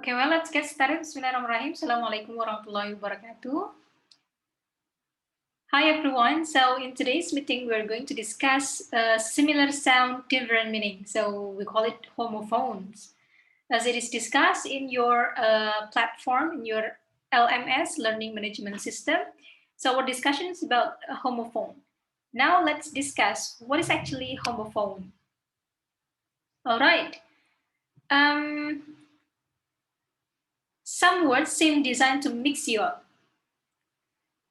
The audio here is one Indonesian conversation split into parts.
Okay, well, let's get started. Bismillahirrahmanirrahim. Assalamualaikum warahmatullahi wabarakatuh. Hi, everyone. So in today's meeting, we're going to discuss similar sound, different meaning. So we call it homophones. As it is discussed in your platform, in your LMS, Learning Management System. So our discussion is about a homophone. Now let's discuss what is actually homophone. All right. Some words seem designed to mix you up.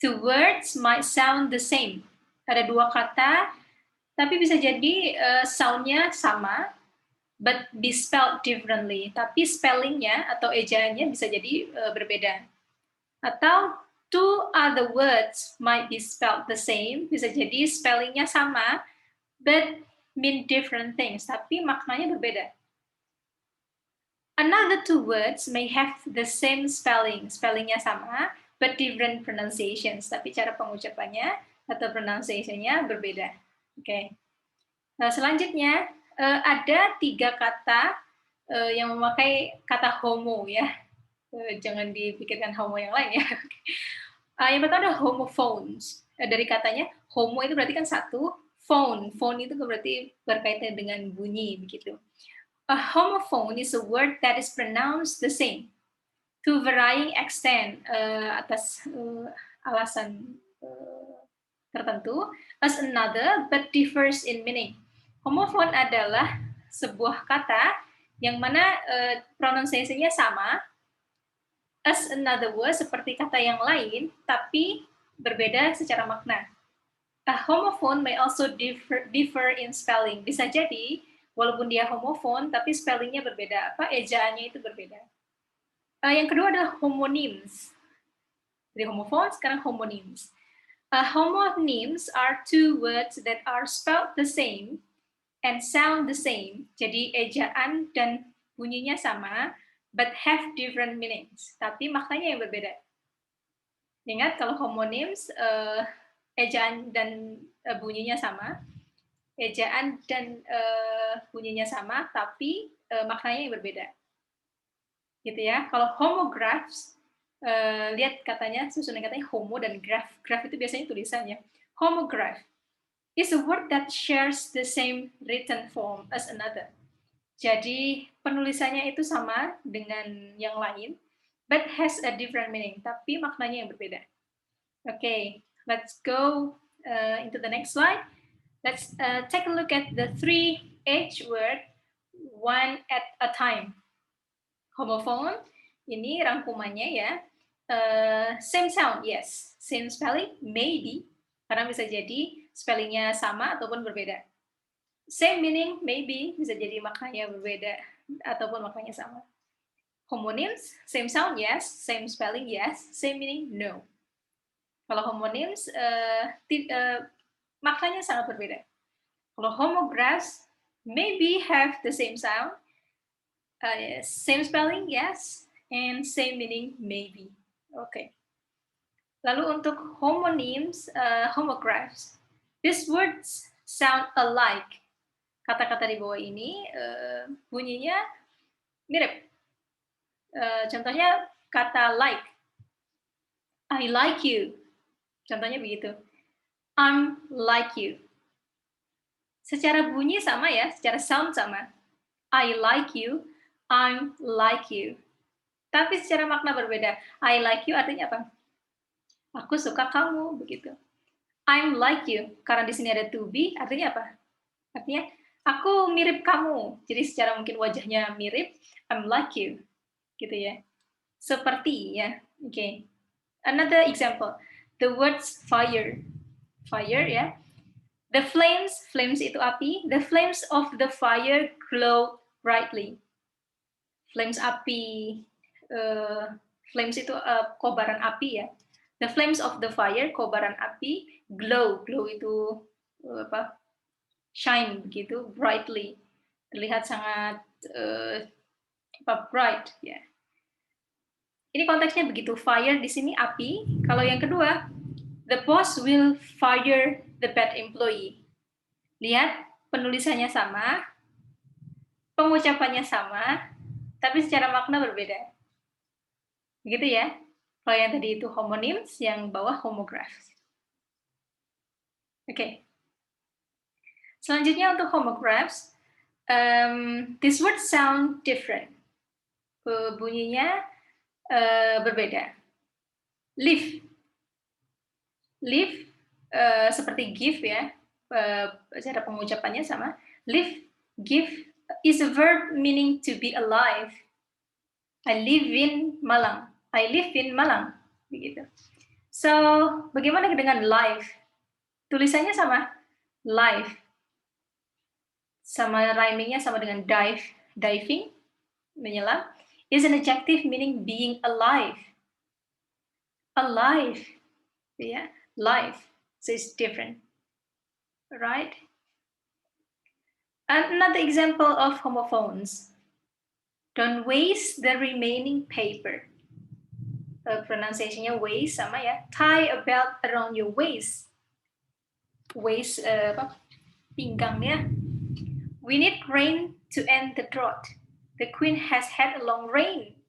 Two words might sound the same. Ada dua kata, tapi bisa jadi sound-nya sama, but be spelled differently. Tapi spellingnya atau ejaannya bisa jadi berbeda. Atau two other words might be spelled the same. Bisa jadi spellingnya sama, but mean different things. Tapi maknanya berbeda. Another two words may have the same spelling. Spellingnya sama, but different pronunciations. Tapi cara pengucapannya atau pronunciation-nya berbeda. Oke. Nah, selanjutnya ada tiga kata yang memakai kata homo ya. Jangan dipikirkan homo yang lain ya. Yang pertama ada homophones. Dari katanya homo itu berarti kan satu, phone. Phone itu berarti berkaitan dengan bunyi begitu. A homophone is a word that is pronounced the same to varying extent atas alasan tertentu as another but differs in meaning. Homophone adalah sebuah kata yang mana pronunciation-nya sama as another word seperti kata yang lain tapi berbeda secara makna. A homophone may also differ in spelling. Bisa jadi walaupun dia homophone tapi spellingnya berbeda, ejaannya itu berbeda. Yang kedua adalah homonyms. Dari homophone sekarang homonyms. Homonyms are two words that are spelled the same and sound the same. Jadi ejaan dan bunyinya sama, but have different meanings. Tapi maknanya yang berbeda. Ingat kalau homonyms, ejaan dan bunyinya sama. Ejaan dan bunyinya sama, tapi maknanya yang berbeda. Gitu ya. Kalau homographs, lihat katanya, susunan katanya homo dan graph. Graph itu biasanya tulisannya. Homograph is a word that shares the same written form as another. Jadi penulisannya itu sama dengan yang lain, but has a different meaning. Tapi maknanya yang berbeda. Okay, let's go into the next slide. Let's take a look at the 3H word, one at a time. Homophone, ini rangkumannya ya. Same sound, yes. Same spelling, maybe. Karena bisa jadi spellingnya sama ataupun berbeda. Same meaning, maybe. Bisa jadi maknanya berbeda ataupun maknanya sama. Homonyms, same sound, yes. Same spelling, yes. Same meaning, no. Kalau homonyms, maknanya sangat berbeda. Kalau homographs, maybe have the same sound, yes. Same spelling, yes, and same meaning, maybe. Okay. Lalu untuk homonyms, homographs, these words sound alike. Kata-kata di bawah ini bunyinya mirip. Contohnya kata like. I like you. Contohnya begitu. I'm like you. Secara bunyi sama ya, secara sound sama. I like you, I'm like you. Tapi secara makna berbeda. I like you artinya apa? Aku suka kamu, begitu. I'm like you, karena di sini ada to be, artinya apa? Artinya, aku mirip kamu. Jadi secara mungkin wajahnya mirip, I'm like you. Gitu ya. Seperti ya. Okay. Another example. The words fire. Fire ya. The flames itu api. The flames of the fire glow brightly. Flames api, flames itu kobaran api ya. The flames of the fire, kobaran api, glow itu shine begitu, brightly, terlihat sangat bright ya. Ini konteksnya begitu, fire di sini api. Kalau yang kedua, the boss will fire the bad employee. Lihat penulisannya sama, pengucapannya sama, tapi secara makna berbeda. Begitu ya. Kalau yang tadi itu homonyms, yang bawah homographs. Oke. Selanjutnya untuk homographs, this word sound different. Bunyinya berbeda. Live. Live seperti give ya. Cara pengucapannya sama. Live, give is a verb meaning to be alive. I live in Malang. I live in Malang. Begitu. So, bagaimana dengan live? Tulisannya sama. Live. Sama rhymingnya sama dengan dive. Diving, menyelam, is an adjective meaning being alive. Alive. Yeah, live. So it's different. Right? Another example of homophones. Don't waste the remaining paper. Pronunciation-nya waist sama ya. Tie a belt around your waist. Waist pinggangnya. We need rain to end the drought. The queen has had a long reign.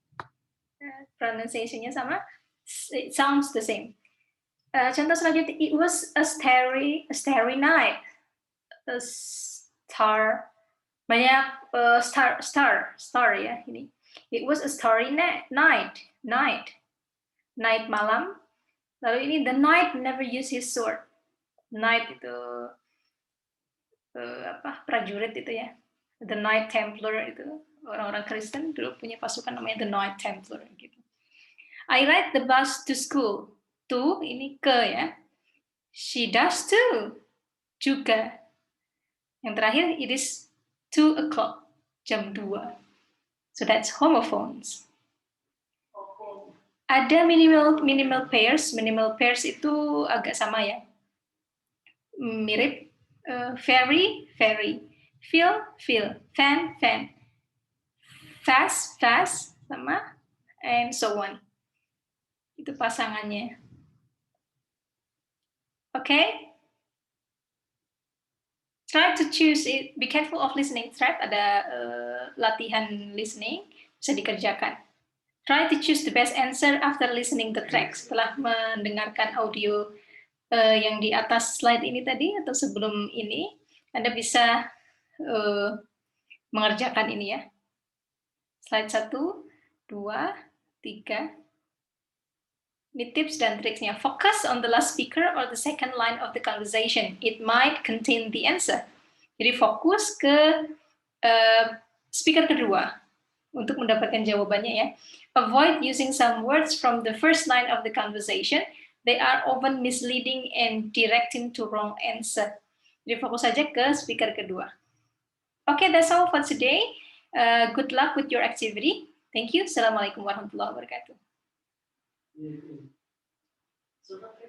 Pronunciation-nya sama. It sounds the same. Contoh selanjutnya, it was a starry night. A star, banyak star ya ini. It was a starry night malam. Lalu ini the knight never use his sword. Knight itu prajurit itu ya. The Knight Templar itu orang-orang Kristen dulu punya pasukan namanya the Knight Templar gitu. I ride the bus to school. To ini ke ya. She does too. Juga. Yang terakhir it is 2 o'clock. Jam 2. So that's homophones. Ada minimal pairs. Minimal pairs itu agak sama ya. Mirip. Very. Feel. Fan. Fast. Sama. And so on. Itu pasangannya. Okay? Try to choose it. Be careful of listening thread. Ada latihan listening. Bisa dikerjakan. Try to choose the best answer after listening the track. Setelah mendengarkan audio yang di atas slide ini tadi, atau sebelum ini, Anda bisa mengerjakan ini ya. Slide 1, 2, 3. Ini tips dan triksnya. Focus on the last speaker or the second line of the conversation. It might contain the answer. Jadi fokus ke speaker kedua untuk mendapatkan jawabannya ya. Avoid using some words from the first line of the conversation. They are often misleading and directing to wrong answer. Jadi fokus saja ke speaker kedua. Okay, that's all for today. Good luck with your activity. Thank you. Assalamualaikum warahmatullahi wabarakatuh. Sebenarnya